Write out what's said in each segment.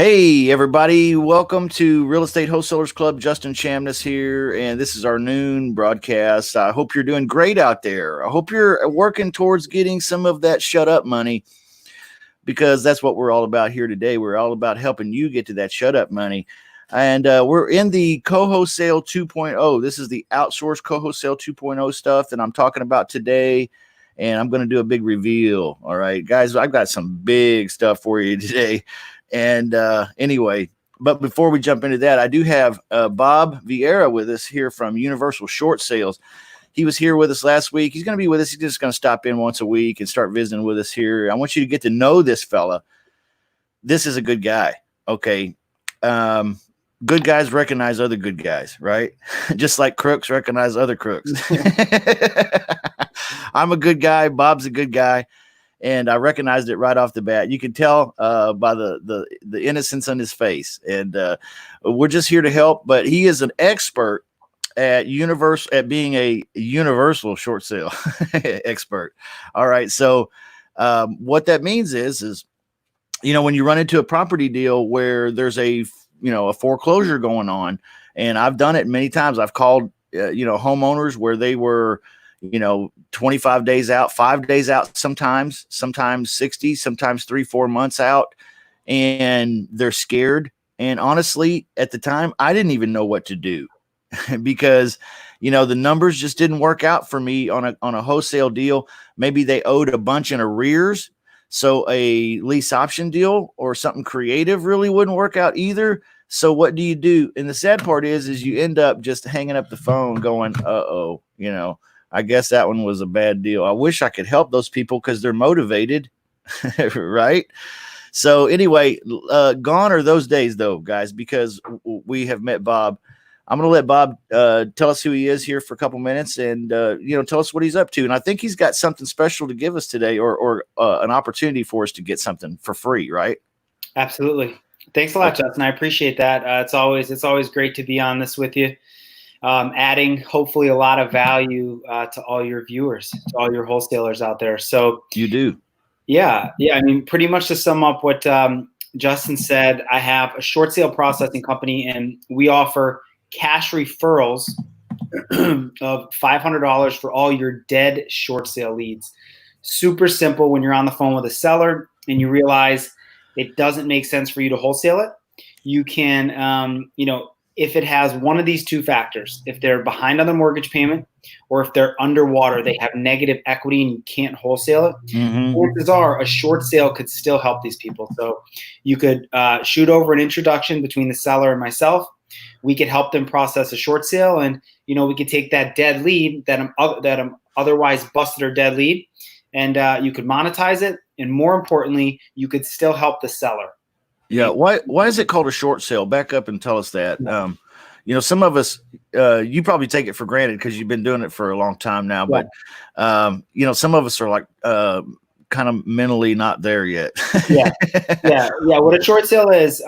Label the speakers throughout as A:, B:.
A: Hey, everybody. Welcome to Real Estate Wholesalers Club. Justin Chamness here, and this is our noon broadcast. I hope you're doing great out there. I hope you're working towards getting some of that shut up money, because that's what we're all about here today. We're all about helping you get to that shut up money. And we're in the COwholesale 2.0. This is the outsourced COwholesale 2.0 stuff that I'm talking about today. And I'm going to do a big reveal. All right, guys, I've got some big stuff for you today. And anyway, but before we jump into that, I do have Bob Vieira with us here from Universal Short Sales. He was here with us last week. He's going to be with us. He's just going to stop in once a week and start visiting with us here. I want you to get to know this fella. This is a good guy. Okay. Good guys recognize other good guys, right? Just like crooks recognize other crooks. I'm a good guy. Bob's a good guy. And I recognized it right off the bat. You can tell by the innocence on his face. And we're just here to help. But he is an expert at being a universal short sale expert. All right. So what that means is when you run into a property deal where there's a foreclosure going on, and I've done it many times. I've called homeowners where they were 25 days out, 5 days out, sometimes 60, sometimes 3-4 months out, and they're scared. And honestly, at the time, I didn't even know what to do because, the numbers just didn't work out for me on a wholesale deal. Maybe they owed a bunch in arrears. So a lease option deal or something creative really wouldn't work out either. So what do you do? And the sad part is you end up just hanging up the phone going, uh-oh, I guess that one was a bad deal. I wish I could help those people because they're motivated, right? So anyway, gone are those days, though, guys, because we have met Bob. I'm going to let Bob tell us who he is here for a couple minutes and, tell us what he's up to. And I think he's got something special to give us today or an opportunity for us to get something for free, right?
B: Absolutely. Thanks a lot, Justin. I appreciate that. It's always great to be on this with you. Adding hopefully a lot of value to all your viewers, to all your wholesalers out there. So
A: you do.
B: Yeah. I mean, pretty much to sum up what Justin said, I have a short sale processing company, and we offer cash referrals of $500 for all your dead short sale leads. Super simple. When you're on the phone with a seller and you realize it doesn't make sense for you to wholesale it, you can, if it has one of these two factors, if they're behind on their mortgage payment or if they're underwater, they have negative equity and you can't wholesale it, chances are a short sale could still help these people. So you could shoot over an introduction between the seller and myself. We could help them process a short sale, and we could take that dead lead that I'm otherwise busted or dead lead, and you could monetize it, and more importantly, you could still help the seller.
A: Yeah. Why is it called a short sale? Back up and tell us that. Some of us, you probably take it for granted because you've been doing it for a long time now. But, some of us are like kind of mentally not there yet.
B: Yeah. What a short sale is,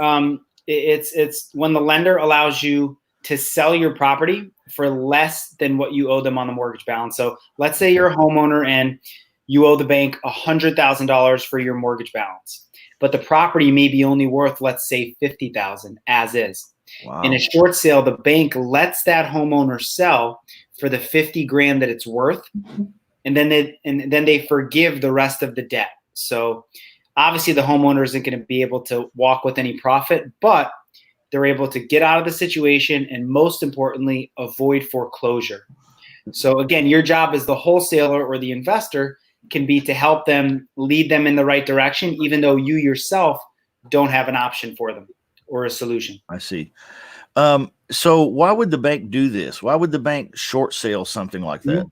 B: it's when the lender allows you to sell your property for less than what you owe them on the mortgage balance. So let's say you're a homeowner and you owe the bank $100,000 for your mortgage balance, but the property may be only worth, let's say, $50,000 as is. Wow. In a short sale, the bank lets that homeowner sell for the $50,000 that it's worth, and then they forgive the rest of the debt. So obviously the homeowner isn't going to be able to walk with any profit, but they're able to get out of the situation and, most importantly, avoid foreclosure. So again, your job as the wholesaler or the investor can be to help them, lead them in the right direction, even though you yourself don't have an option for them or a solution.
A: I see. So why would the bank do this? Why would the bank short sale something like that?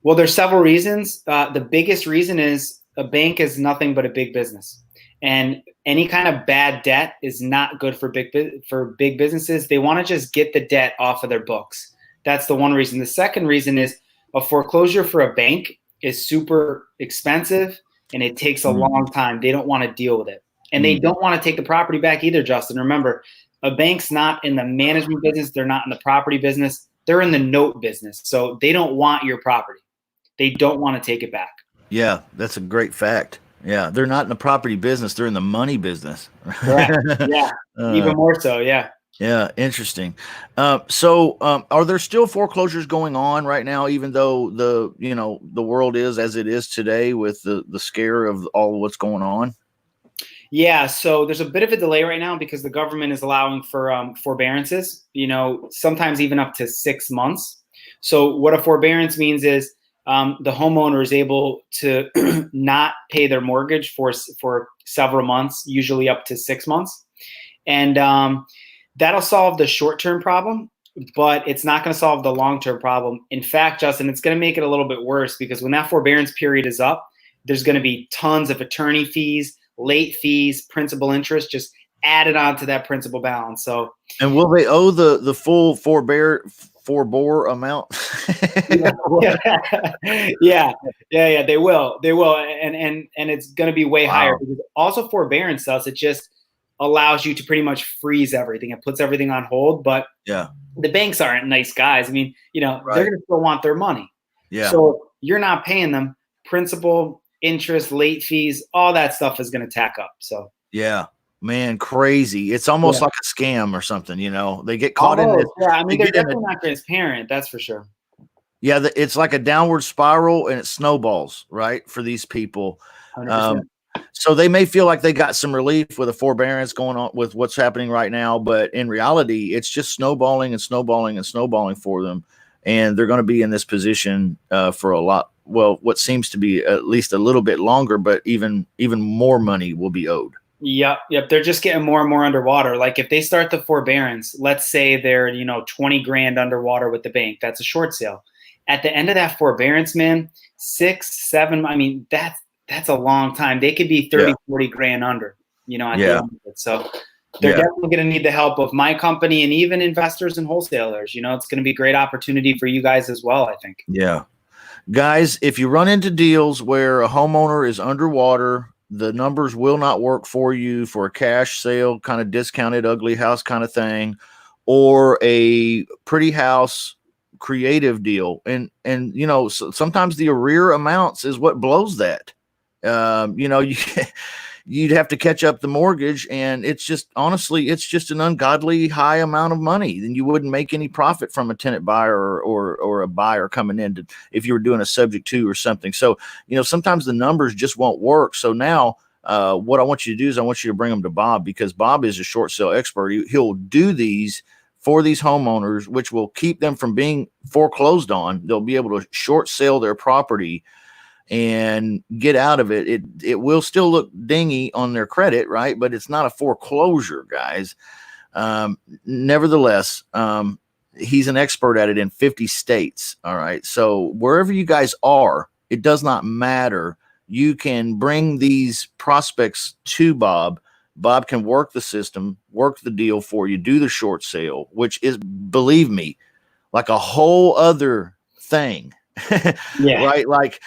B: Well, there's several reasons. The biggest reason is a bank is nothing but a big business, and any kind of bad debt is not good for big businesses. They want to just get the debt off of their books. That's the one reason. The second reason is a foreclosure for a bank is super expensive and it takes a long time. They don't want to deal with it. And they don't want to take the property back either, Justin. Remember, a bank's not in the management business. They're not in the property business. They're in the note business. So they don't want your property. They don't want to take it back.
A: Yeah, that's a great fact. Yeah, they're not in the property business; they're in the money business.
B: Correct. Yeah.
A: uh,
B: Even more so. Yeah.
A: yeah, interesting. So, are there still foreclosures going on right now, even though the world is as it is today with the scare of all what's going on?
B: Yeah, so there's a bit of a delay right now because the government is allowing for forbearances, sometimes even up to 6 months. So what a forbearance means is the homeowner is able to not pay their mortgage for several months, usually up to 6 months. And that'll solve the short-term problem, but it's not going to solve the long-term problem. In fact, Justin, it's going to make it a little bit worse because when that forbearance period is up, there's going to be tons of attorney fees, late fees, principal interest just added on to that principal balance. So,
A: And will they owe the full forebore amount?
B: yeah, yeah, they will, and it's going to be way higher
A: Wow.
B: because also forbearance does it just allows you to pretty much freeze everything. It puts everything on hold, but
A: Yeah.
B: the banks aren't nice guys. I mean, they're
A: Right.
B: going to still want their money.
A: Yeah.
B: So you're not paying them principal, interest, late fees, all that stuff is going to tack up. So
A: Yeah, man, crazy. It's almost
B: yeah.
A: like a scam or something, They get caught in this.
B: Almost, yeah. I
A: They
B: mean, they're
A: get in a
B: definitely not transparent. That's for sure.
A: yeah, it's like a downward spiral and it snowballs, right? For these people.
B: 100%.
A: So they may feel like they got some relief with a forbearance going on with what's happening right now, but in reality, it's just snowballing and snowballing and snowballing for them. And they're going to be in this position for a lot. Well, what seems to be at least a little bit longer, but even more money will be owed.
B: Yep. They're just getting more and more underwater. Like if they start the forbearance, let's say they're 20 grand underwater with the bank. That's a short sale. At the end of that forbearance, man, 6, 7. I mean, that's a long time. They could be 30,
A: Yeah.
B: 40 grand under. At the
A: Yeah.
B: end of it. So they're definitely going to need the help of my company and even investors and wholesalers. It's going to be a great opportunity for you guys as well, I think.
A: Yeah. Guys, if you run into deals where a homeowner is underwater, the numbers will not work for you for a cash sale, kind of discounted, ugly house kind of thing, or a pretty house creative deal. And sometimes the arrear amounts is what blows that. You'd have to catch up the mortgage, and it's just honestly, it's just an ungodly high amount of money. Then you wouldn't make any profit from a tenant buyer or a buyer coming in if you were doing a subject to or something. So sometimes the numbers just won't work. So now what I want you to do is I want you to bring them to Bob, because Bob is a short sale expert. He'll do these for these homeowners, which will keep them from being foreclosed on. They'll be able to short sale their property and get out of it. It will still look dingy on their credit, right? But it's not a foreclosure, guys. Nevertheless, he's an expert at it in 50 states. All right. So wherever you guys are, it does not matter. You can bring these prospects to Bob. Bob can work the system, work the deal for you, do the short sale, which is, believe me, like a whole other thing.
B: Yeah.
A: Right. Like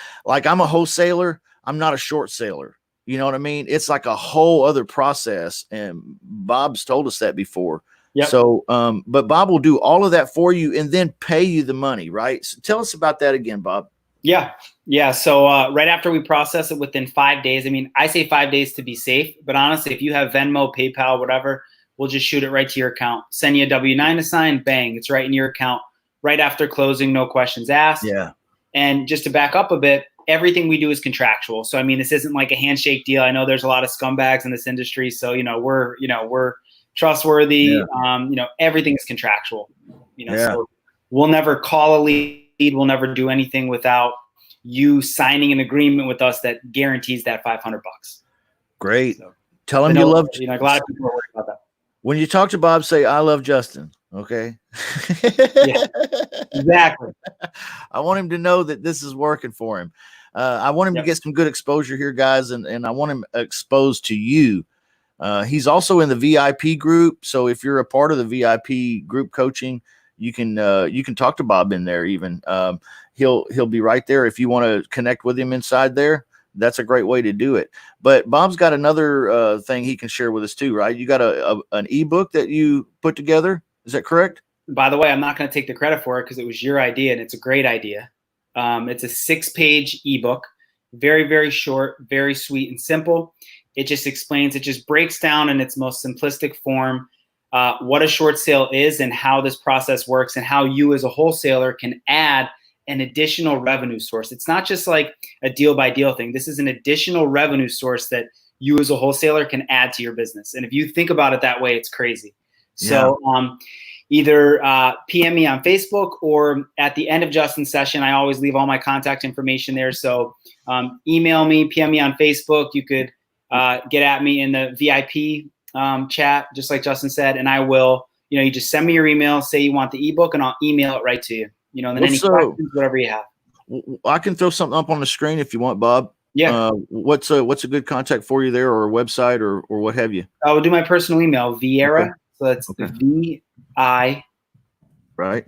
A: I'm a wholesaler. I'm not a short seller. You know what I mean? It's like a whole other process. And Bob's told us that before.
B: Yep.
A: So, but Bob will do all of that for you and then pay you the money. Right. So tell us about that again, Bob.
B: Yeah. So right after we process it within 5 days, I mean, I say 5 days to be safe, but honestly, if you have Venmo, PayPal, whatever, we'll just shoot it right to your account. Send you a W-9 to sign, bang, it's right in your account right after closing, no questions asked.
A: Yeah.
B: And just to back up a bit, everything we do is contractual. So, I mean, this isn't like a handshake deal. I know there's a lot of scumbags in this industry. So, we're trustworthy.
A: Yeah.
B: Everything is contractual, so we'll never call a lead. We'll never do anything without you signing an agreement with us that guarantees that $500.
A: Great.
B: So,
A: tell him you love,
B: a lot of people are worried about that.
A: When you talk to Bob, say, I love Justin. Okay.
B: Yeah, exactly.
A: I want him to know that this is working for him. I want him to get some good exposure here, guys, and I want him exposed to you. He's also in the VIP group, so if you're a part of the VIP group coaching, you can talk to Bob in there. Even he'll be right there if you want to connect with him inside there. That's a great way to do it. But Bob's got another thing he can share with us too, right? You got an ebook that you put together. Is that correct?
B: By the way, I'm not going to take the credit for it because it was your idea and it's a great idea. It's a 6-page ebook. Very, very short, very sweet and simple. It just explains, it just breaks down in its most simplistic form what a short sale is and how this process works and how you as a wholesaler can add an additional revenue source. It's not just like a deal by deal thing. This is an additional revenue source that you as a wholesaler can add to your business. And if you think about it that way, it's crazy. So either PM me on Facebook, or at the end of Justin's session, I always leave all my contact information there. So email me, PM me on Facebook. You could get at me in the VIP chat, just like Justin said, and I will, you just send me your email, say you want the ebook, and I'll email it right to you. And then any questions, whatever you have.
A: I can throw something up on the screen if you want, Bob.
B: Yeah.
A: What's a good contact for you there, or a website, or what have you?
B: I will do my personal email, Vieira. Okay. So that's VI
A: right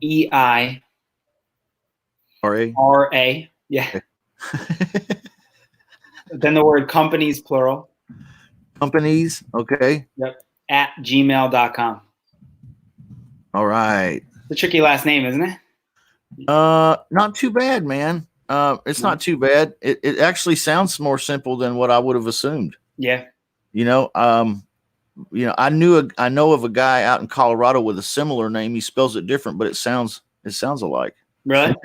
B: EI RA. Yeah. Okay. Then the word companies, plural.
A: Companies. Okay.
B: Yep. At gmail.com.
A: All right.
B: It's a tricky last name, isn't it?
A: Not too bad, man. It's not too bad. It actually sounds more simple than what I would have assumed.
B: Yeah.
A: I know of a guy out in Colorado with a similar name. He spells it different, but it sounds alike.
B: Really?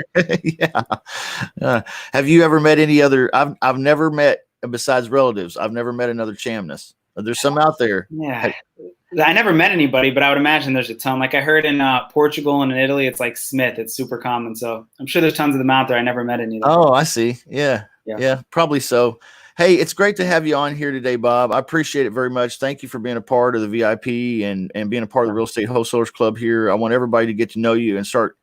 A: Yeah. Have you ever met any other? I've never met, besides relatives, I've never met another Chamnus. There's some out there.
B: Yeah. I never met anybody, but I would imagine there's a ton. Like I heard in Portugal and in Italy, it's like Smith. It's super common. So I'm sure there's tons of them out there. I never met any of them.
A: Oh, I see. Yeah, probably so. Hey, it's great to have you on here today, Bob. I appreciate it very much. Thank you for being a part of the VIP and being a part of the Real Estate Wholesalers Club here. I want everybody to get to know you and start,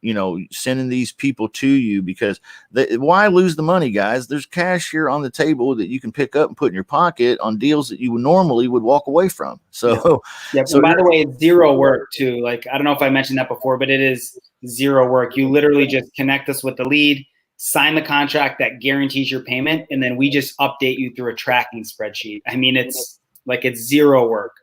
A: sending these people to you, because why lose the money, guys? There's cash here on the table that you can pick up and put in your pocket on deals that you normally would walk away from. So,
B: So by the way, it's zero work too. Like, I don't know if I mentioned that before, but it is zero work. You literally just connect us with the lead, sign the contract that guarantees your payment, and then we just update you through a tracking spreadsheet. I mean, it's zero work.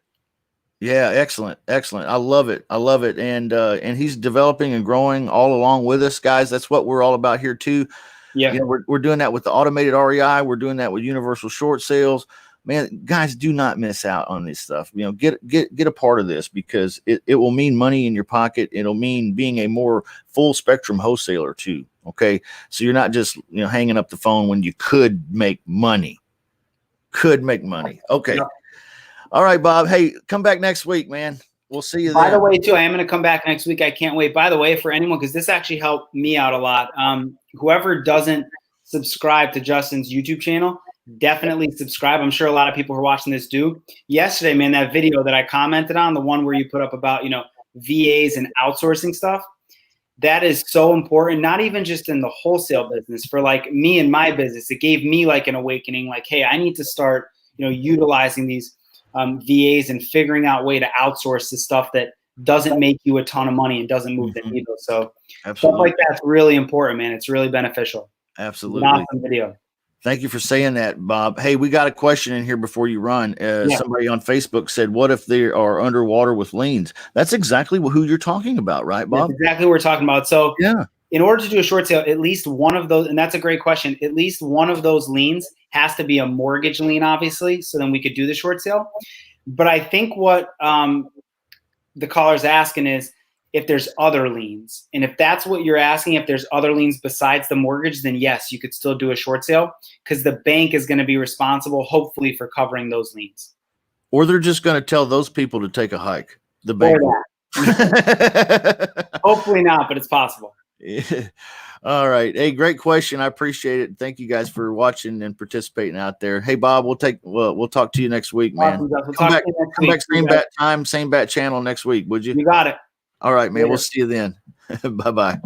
A: Yeah, excellent. I love it. And he's developing and growing all along with us, guys. That's what we're all about here too.
B: Yeah,
A: we're doing that with the automated REI. We're doing that with universal short sales. Man, guys, do not miss out on this stuff. Get a part of this, because it will mean money in your pocket. It'll mean being a more full spectrum wholesaler too. Okay. So you're not just, hanging up the phone when you could make money. Okay. Yeah. All right, Bob. Hey, come back next week, man. We'll see you then.
B: By the way, too, I am going to come back next week. I can't wait. By the way, for anyone, because this actually helped me out a lot. Whoever doesn't subscribe to Justin's YouTube channel, definitely subscribe. I'm sure a lot of people who are watching this do. Yesterday, man, that video that I commented on, the one where you put up about, VAs and outsourcing stuff, that is so important, not even just in the wholesale business, for like me and my business. It gave me like an awakening, like, hey, I need to start, utilizing these VAs and figuring out a way to outsource the stuff that doesn't make you a ton of money and doesn't move the needle. So stuff like that's really important, man. It's really beneficial.
A: Absolutely.
B: An awesome video.
A: Thank you for saying that, Bob. Hey, we got a question in here before you run. Somebody on Facebook said, what if they are underwater with liens? That's exactly who you're talking about, right, Bob?
B: That's exactly what we're talking about. So in order to do a short sale, at least one of those, and that's a great question, at least one of those liens has to be a mortgage lien, obviously, so then we could do the short sale. But I think what the caller's asking is if there's other liens. And if that's what you're asking, if there's other liens besides the mortgage, then yes, you could still do a short sale, because the bank is going to be responsible, hopefully, for covering those liens.
A: Or they're just going to tell those people to take a hike. The bank.
B: Hopefully not, but it's possible.
A: Yeah. All right. Hey, great question. I appreciate it. Thank you guys for watching and participating out there. Hey, Bob, we'll talk to you next week, man.
B: Awesome,
A: come back same bat time, same bat channel next week, would you?
B: You got it.
A: All right, man. Later. We'll see you then. Bye-bye.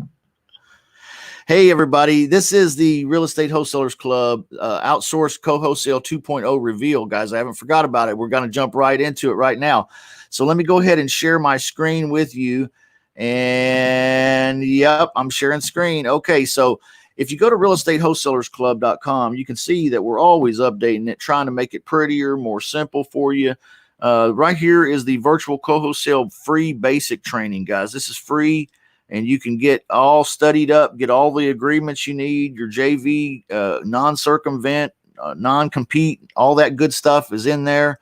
A: Hey, everybody. This is the Real Estate Wholesalers Club Outsourced Co-Wholesale 2.0 reveal, guys. I haven't forgot about it. We're going to jump right into it right now. So let me go ahead and share my screen with you. And yep, I'm sharing screen. Okay, so if you go to realestatewholesalersclub.com, you can see that we're always updating it, trying to make it prettier, more simple for you. Right here is the virtual co-wholesale free basic training, guys. This is free. and you can get all studied up, get all the agreements you need, your JV, non-circumvent, non-compete, all that good stuff is in there.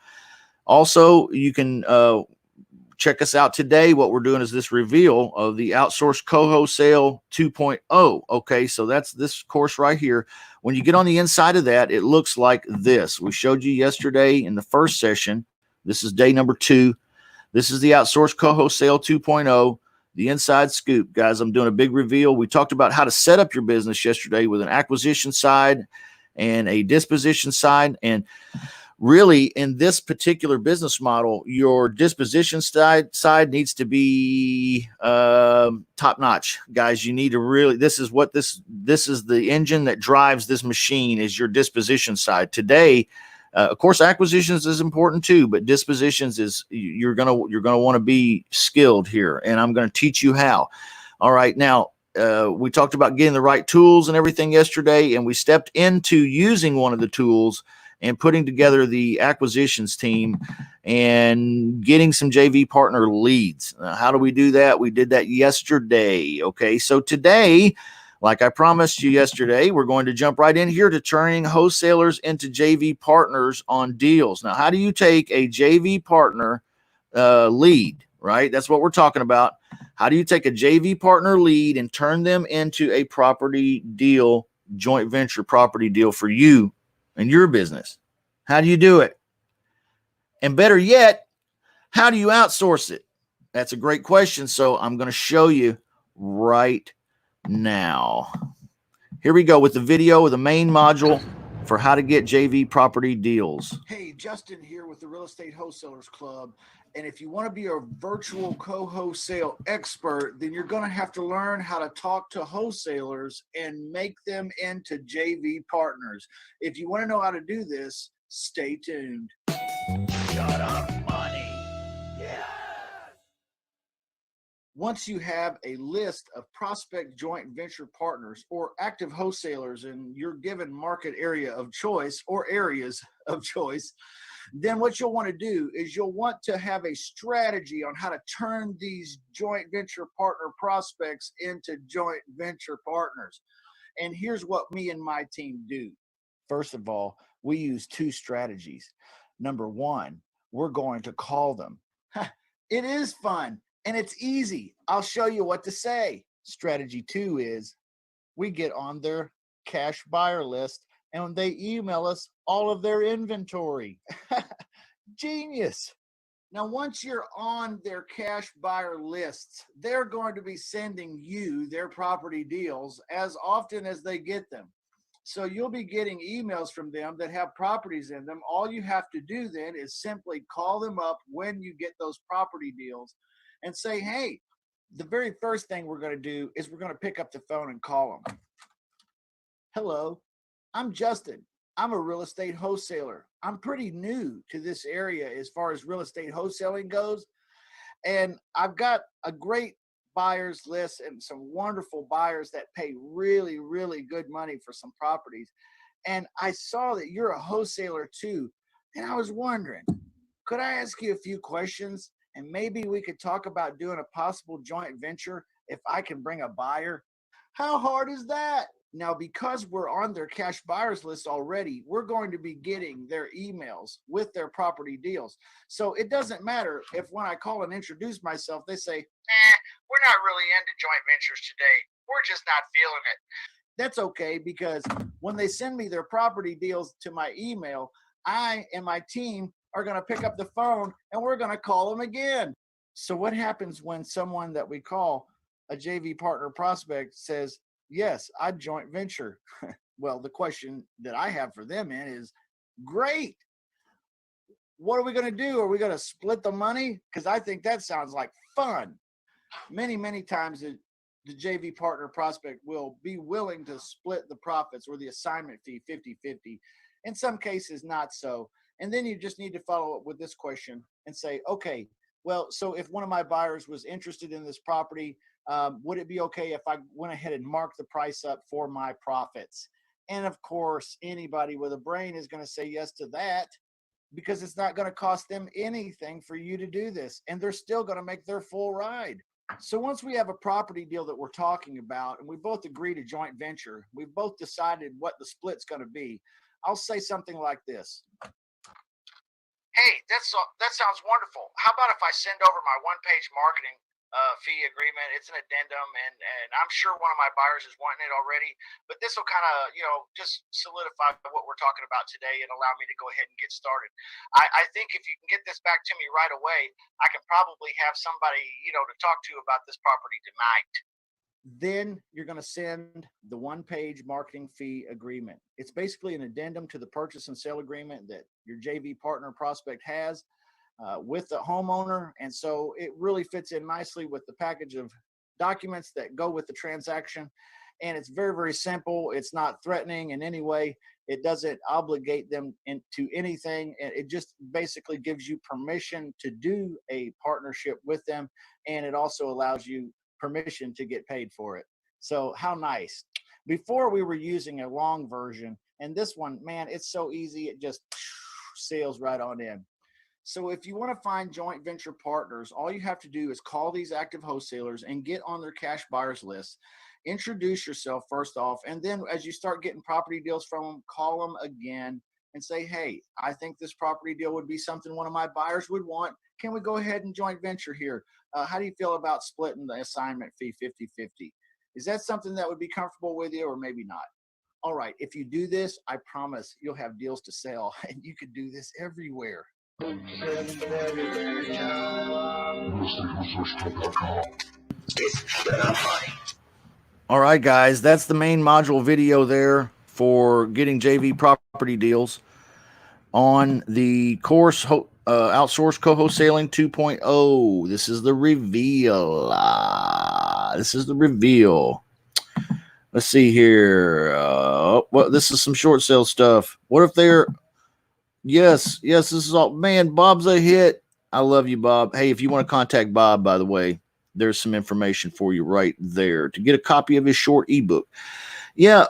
A: Also, you can check us out today. What we're doing is this reveal of the Outsourced COwholesale 2.0. Okay, so that's this course right here. When you get on the inside of that, it looks like this. We showed you yesterday in the first session. This is day number 2. This is the Outsourced COwholesale 2.0, the inside scoop. Guys, I'm doing a big reveal. We talked about how to set up your business yesterday with an acquisition side and a disposition side. And really, in this particular business model, your disposition side needs to be top notch, guys. You need to really, this is the engine that drives this machine, is your disposition side. Today, of course, acquisitions is important too, but dispositions is, you're gonna want to be skilled here, and I'm going to teach you how. All right, now we talked about getting the right tools and everything yesterday, and we stepped into using one of the tools and putting together the acquisitions team and getting some JV partner leads. How do we do that? We did that yesterday. Okay, so today, like I promised you yesterday, we're going to jump right in here to turning wholesalers into JV partners on deals. Now, how do you take a JV partner lead, right? That's what we're talking about. How do you take a JV partner lead and turn them into a property deal, joint venture property deal for you and your business? How do you do it? And better yet, how do you outsource it? That's a great question. So I'm going to show you right now. Here we go with the video with the main module for how to get JV property deals. Hey, Justin here with the Real Estate Wholesalers Club. And if you want to be a virtual co-wholesale expert, then you're going to have to learn how to talk to wholesalers and make them into JV partners. If you want to know how to do this, stay tuned. Shut up, money. Yeah. Once you have a list of prospect joint venture partners or active wholesalers in your given market area of choice or areas of choice, then what you'll want to do is you'll want to have a strategy on how to turn these joint venture partner prospects into joint venture partners. And here's what me and my team do. First of all, we use 2 strategies. Number 1, we're going to call them. It is fun and it's easy. I'll show you what to say. Strategy 2 is we get on their cash buyer list and they email us all of their inventory. Genius. Now, once you're on their cash buyer lists, they're going to be sending you their property deals as often as they get them. So you'll be getting emails from them that have properties in them. All you have to do then is simply call them up when you get those property deals and say, hey, the very first thing we're going to do is we're going to pick up the phone and call them. Hello, I'm Justin. I'm a real estate wholesaler. I'm pretty new to this area as far as real estate wholesaling goes. And I've got a great buyers list and some wonderful buyers that pay really, really good money for some properties. And I saw that you're a wholesaler too. And I was wondering, could I ask you a few questions? And maybe we could talk about doing a possible joint venture if I can bring a buyer. How hard is that? Now, because we're on their cash buyers list already, we're going to be getting their emails with their property deals. So it doesn't matter if when I call and introduce myself, they say, we're not really into joint ventures today. We're just not feeling it. That's okay, because when they send me their property deals to my email, I and my team are going to pick up the phone and we're going to call them again. So what happens when someone that we call a JV partner prospect says, yes, I joint venture? Well, the question that I have for them is, great. What are we going to do? Are we going to split the money? Because I think that sounds like fun. Many, many times the JV partner prospect will be willing to split the profits or the assignment fee 50-50. In some cases, not so. And then you just need to follow up with this question and say, okay, well, so if one of my buyers was interested in this property, would it be okay if I went ahead and marked the price up for my profits? And of course, anybody with a brain is going to say yes to that, because it's not going to cost them anything for you to do this. And they're still going to make their full ride. So once we have a property deal that we're talking about and we both agree to joint venture, we've both decided what the split's going to be. I'll say something like this. Hey, that sounds wonderful. How about if I send over my one-page marketing fee agreement? It's an addendum, and I'm sure one of my buyers is wanting it already. But this will kind of, just solidify what we're talking about today and allow me to go ahead and get started. I think if you can get this back to me right away, I can probably have somebody, to talk to about this property tonight. Then you're going to send the one-page marketing fee agreement. It's basically an addendum to the purchase and sale agreement that your JV partner prospect has with the homeowner. And so it really fits in nicely with the package of documents that go with the transaction. And it's very, very simple. It's not threatening in any way. It doesn't obligate them into anything. And it just basically gives you permission to do a partnership with them. And it also allows you permission to get paid for it. So how nice. Before we were using a long version, and this one, man, it's so easy. It just sails right on in. So if you want to find joint venture partners, all you have to do is call these active wholesalers and get on their cash buyers list. Introduce yourself first off, and then as you start getting property deals from them, call them again and say, hey, I think this property deal would be something one of my buyers would want. Can we go ahead and joint venture here? How do you feel about splitting the assignment fee 50-50? Is that something that would be comfortable with you, or maybe not? All right, if you do this, I promise you'll have deals to sell, and you can do this everywhere. All right, guys, that's the main module video there for getting JV property deals on the course Outsourced Co-wholesaling 2.0. This is the reveal. Let's see here. Well, this is some short sale stuff. What if they're... Yes, this is all... Man, Bob's a hit. I love you, Bob. Hey, if you want to contact Bob, by the way, there's some information for you right there to get a copy of his short ebook. Yeah,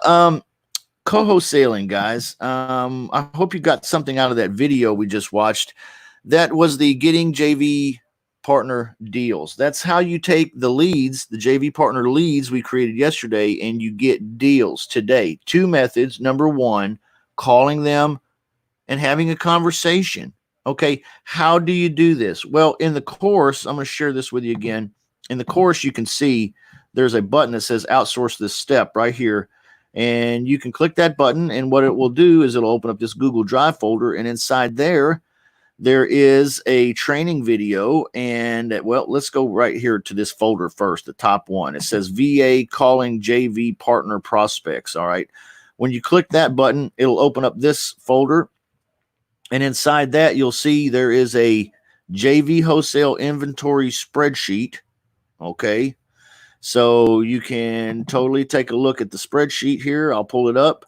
A: co-wholesaling, guys. I hope you got something out of that video we just watched. That was the Getting JV Partner Deals. That's how you take the leads, the JV partner leads we created yesterday, and you get deals today. Two methods. Number one, calling them and having a conversation. Okay, how do you do this? Well, in the course, I'm going to share this with you again. In the course, you can see there's a button that says outsource this step right here. And you can click that button, and what it will do is it'll open up this Google Drive folder, and inside there is a training video. And well, let's go right here to this folder first, the top one. It says VA calling JV partner prospects. All right. When you click that button, it'll open up this folder. And inside that, you'll see there is a JV wholesale inventory spreadsheet. Okay. So you can totally take a look at the spreadsheet here. I'll pull it up.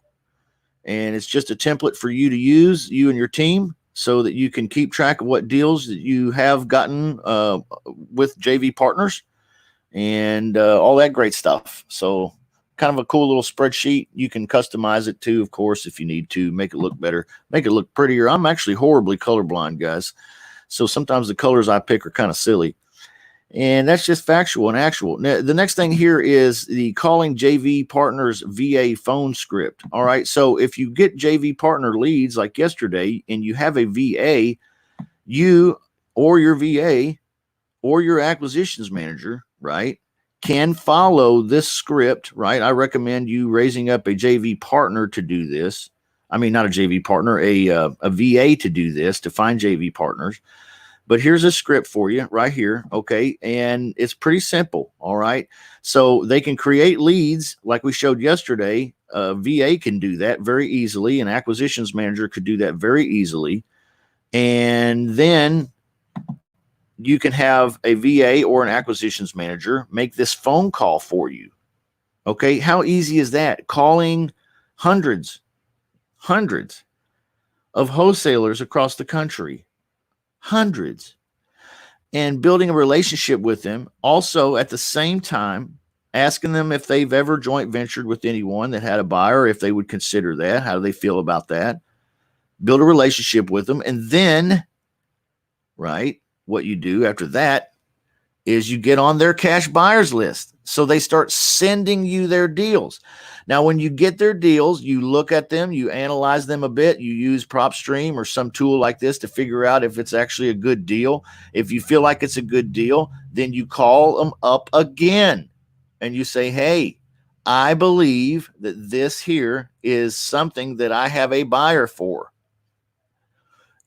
A: And it's just a template for you to use, you and your team, so that you can keep track of what deals that you have gotten with JV partners and all that great stuff. So kind of a cool little spreadsheet. You can customize it too, of course, if you need to make it look better, make it look prettier. I'm actually horribly colorblind, guys. So sometimes the colors I pick are kind of silly. And that's just factual and actual. Now, the next thing here is the calling JV partners VA phone script. All right. So if you get JV partner leads like yesterday and you have a VA, you or your VA or your acquisitions manager, right, can follow this script, right? I recommend you raising up a JV partner to do this. I mean, not a JV partner, a VA to do this, to find JV partners. But here's a script for you right here, okay? And it's pretty simple, all right? So they can create leads like we showed yesterday. VA can do that very easily. An acquisitions manager could do that very easily. And then you can have a VA or an acquisitions manager make this phone call for you, okay? How easy is that? Calling hundreds of wholesalers across the country. Hundreds, and building a relationship with them. Also, at the same time, asking them if they've ever joint ventured with anyone that had a buyer, if they would consider that. How do they feel about that? Build a relationship with them. And then, right, what you do after that is you get on their cash buyers list. So they start sending you their deals. Now, when you get their deals, you look at them, you analyze them a bit, you use PropStream or some tool like this to figure out if it's actually a good deal. If you feel like it's a good deal, then you call them up again and you say, hey, I believe that this here is something that I have a buyer for.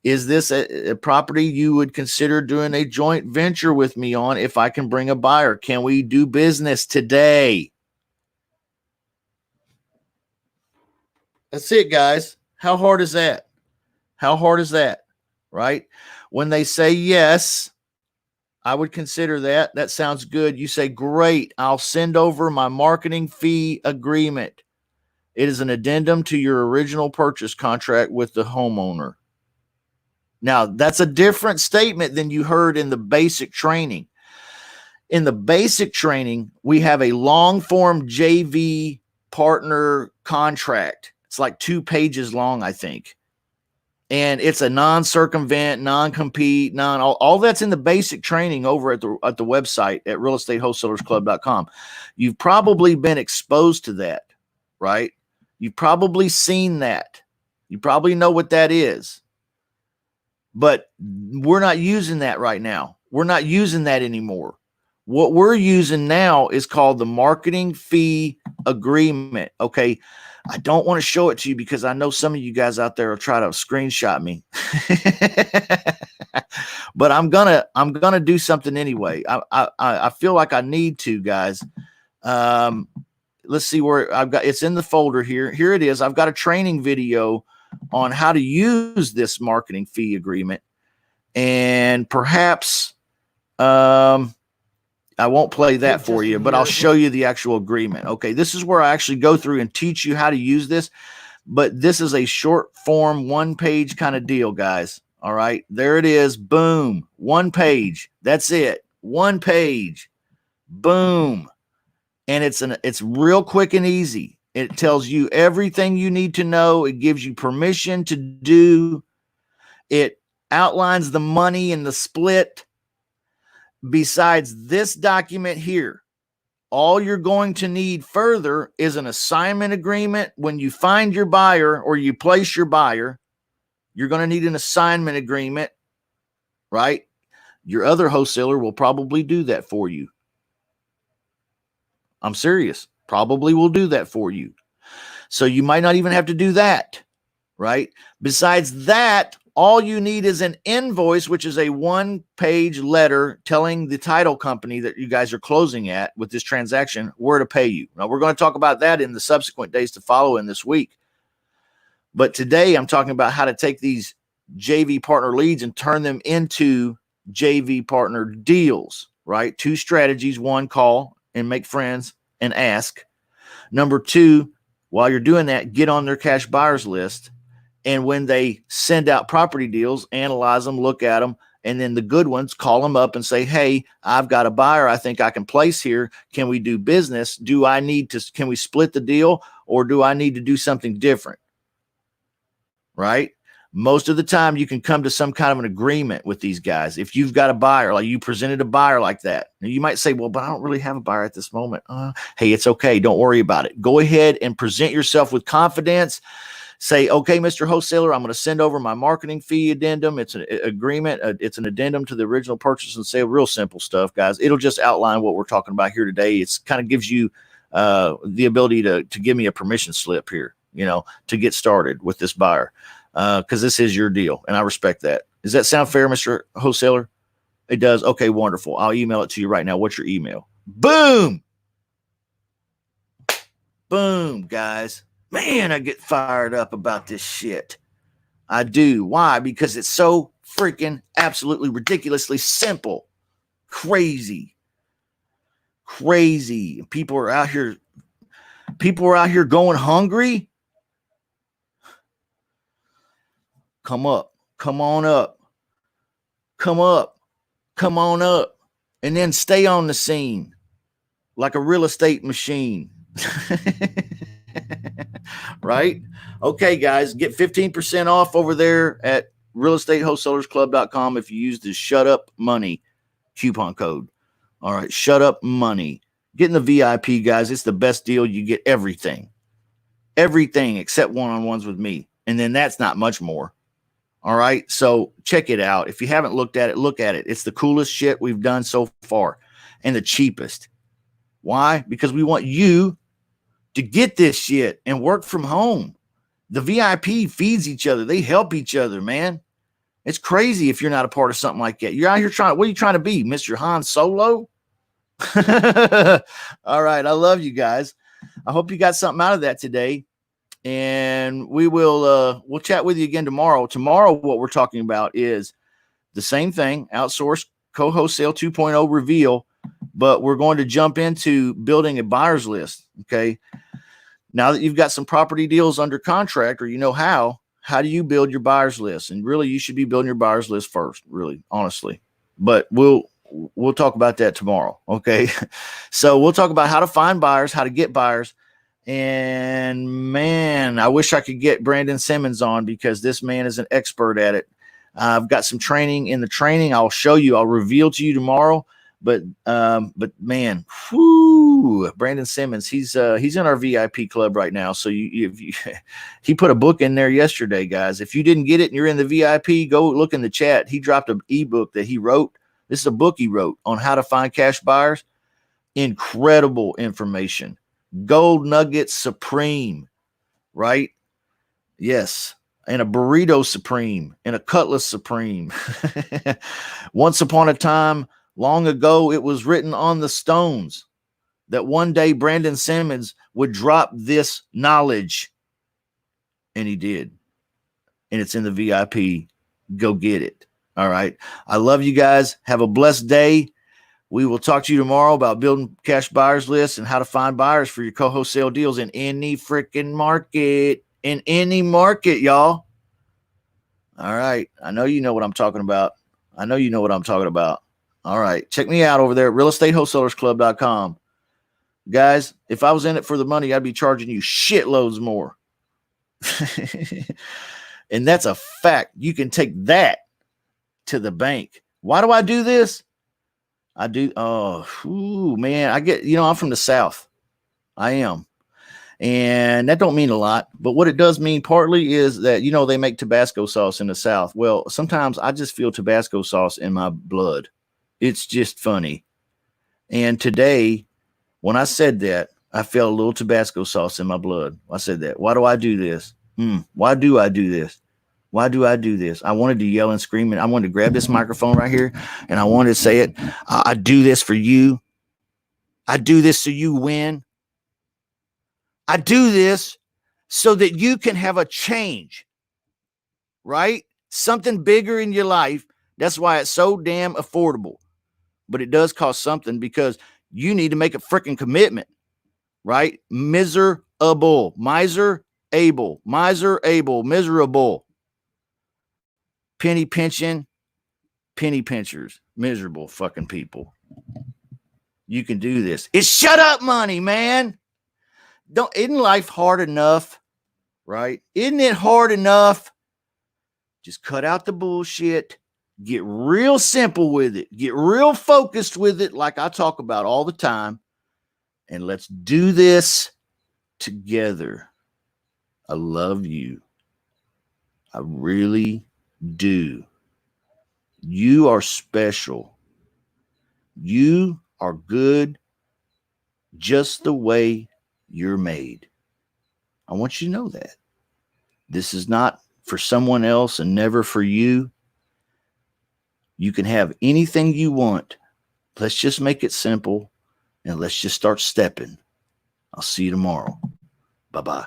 A: Is this a property you would consider doing a joint venture with me on if I can bring a buyer? Can we do business today? That's it, guys. How hard is that? How hard is that? Right? When they say yes, I would consider that. That sounds good. You say, great, I'll send over my marketing fee agreement. It is an addendum to your original purchase contract with the homeowner. Now, that's a different statement than you heard in the basic training. In the basic training, we have a long form JV partner contract. It's like 2 pages long, I think. And it's a non-circumvent, non-compete, all that's in the basic training over at the website at realestatewholesalersclub.com. You've probably been exposed to that, right? You've probably seen that. You probably know what that is. But we're not using that right now. We're not using that anymore. What we're using now is called the marketing fee agreement. Okay. I don't want to show it to you because I know some of you guys out there will try to screenshot me. But I'm gonna do something anyway. I feel like I need to, guys. Let's see where I've got. It's in the folder here. Here it is. I've got a training video on how to use this marketing fee agreement, and perhaps I won't play that for you, but I'll show you the actual agreement. Okay, this is where I actually go through and teach you how to use this, but this is a short form 1-page kind of deal, guys. All right, there it is. Boom, 1 page. That's it. 1 page. Boom. And it's real quick and easy. It tells you everything you need to know. It gives you permission to do. It outlines the money and the split. Besides this document here, all you're going to need further is an assignment agreement. When you find your buyer or you place your buyer, you're going to need an assignment agreement, right? Your other wholesaler will probably do that for you. I'm serious. Probably will do that for you. So you might not even have to do that, right? Besides that, all you need is an invoice, which is a 1-page letter telling the title company that you guys are closing at with this transaction where to pay you. Now, we're going to talk about that in the subsequent days to follow in this week. But today I'm talking about how to take these JV partner leads and turn them into JV partner deals, right? 2 strategies. 1, call and make friends and ask. Number 2, while you're doing that, get on their cash buyers list. And when they send out property deals, analyze them, look at them, and then the good ones, call them up and say, hey, I've got a buyer I think I can place here. Can we do business? Can we split the deal, or do I need to do something different? Right? Most of the time you can come to some kind of an agreement with these guys. If you've got a buyer, like you presented a buyer like that, and you might say, well, but I don't really have a buyer at this moment. Hey, it's okay. Don't worry about it. Go ahead and present yourself with confidence. Say, okay, Mr. Wholesaler, I'm going to send over my marketing fee addendum. It's an agreement. It's an addendum to the original purchase and sale. Real simple stuff, guys. It'll just outline what we're talking about here today. It's kind of gives you the ability to give me a permission slip here, to get started with this buyer. Because this is your deal, and I respect that. Does that sound fair, Mr. Wholesaler? It does. Okay, wonderful. I'll email it to you right now. What's your email? Boom. Boom, guys. Man, I get fired up about this shit. I do. Why? Because it's so freaking absolutely ridiculously simple. Crazy. People are out here going hungry. Come up, come on up, come on up, and then stay on the scene like a real estate machine. Right? Okay, guys, get 15% off over there at realestatewholesalersclub.com if you use the Shut Up Money coupon code. All right. Shut up money. Getting the VIP, guys. It's the best deal. You get everything except one-on-ones with me. And then that's not much more. All right. So check it out. If you haven't looked at it, look at it. It's the coolest shit we've done so far and the cheapest. Why? Because we want you to get this shit and work from home. The VIP feeds each other. They help each other, man. It's crazy if you're not a part of something like that. You're out here what are you trying to be, Mr. Han Solo? All right. I love you guys. I hope you got something out of that today. And we'll chat with you again tomorrow. Tomorrow, what we're talking about is the same thing, outsource COwholesale 2.0 reveal, but we're going to jump into building a buyer's list. Okay. Now that you've got some property deals under contract, or you know how do you build your buyer's list? And really, you should be building your buyer's list first, really, honestly. But we'll talk about that tomorrow. Okay. So we'll talk about how to find buyers, how to get buyers. And man, I wish I could get Brandon Simmons on, because this man is an expert at it. I've got some training in the training. I'll show you, I'll reveal to you tomorrow. But man, whoo, Brandon Simmons, he's in our VIP club right now. So he put a book in there yesterday, guys. If you didn't get it and you're in the VIP, go look in the chat. He dropped an ebook that he wrote. This is a book he wrote on how to find cash buyers. Incredible information. Gold Nuggets Supreme, right? Yes. And a burrito supreme and a cutlass supreme. Once upon a time, long ago, it was written on the stones that one day Brandon Simmons would drop this knowledge. And he did. And it's in the VIP. Go get it. All right. I love you guys. Have a blessed day. We will talk to you tomorrow about building cash buyers lists and how to find buyers for your COwholesale deals in any freaking market. In any market, y'all. All right. I know you know what I'm talking about. All right. Check me out over there at realestatewholesalersclub.com. Guys, if I was in it for the money, I'd be charging you shitloads more. And that's a fact. You can take that to the bank. Why do I do this? I do. Oh, man, I'm from the South. I am. And that don't mean a lot, but what it does mean partly is that, they make Tabasco sauce in the South. Well, sometimes I just feel Tabasco sauce in my blood. It's just funny. And today, when I said that, I felt a little Tabasco sauce in my blood. I said that. Why do I do this? Why do I do this? Why do I do this? I wanted to yell and scream, and I wanted to grab this microphone right here, and I wanted to say it. I do this for you. I do this so you win. I do this so that you can have a change, right? Something bigger in your life. That's why it's so damn affordable. But it does cost something, because you need to make a freaking commitment, right? Miserable. Miserable. Miserable. Penny pinching. Penny pinchers. Miserable fucking people. You can do this. It's shut up money, man. Isn't life hard enough? Right? Isn't it hard enough? Just cut out the bullshit. Get real simple with it. Get real focused with it, like I talk about all the time. And let's do this together. I love you. I really do. You are special. You are good just the way you're made. I want you to know that. This is not for someone else and never for you. You can have anything you want. Let's just make it simple, and let's just start stepping. I'll see you tomorrow. Bye-bye.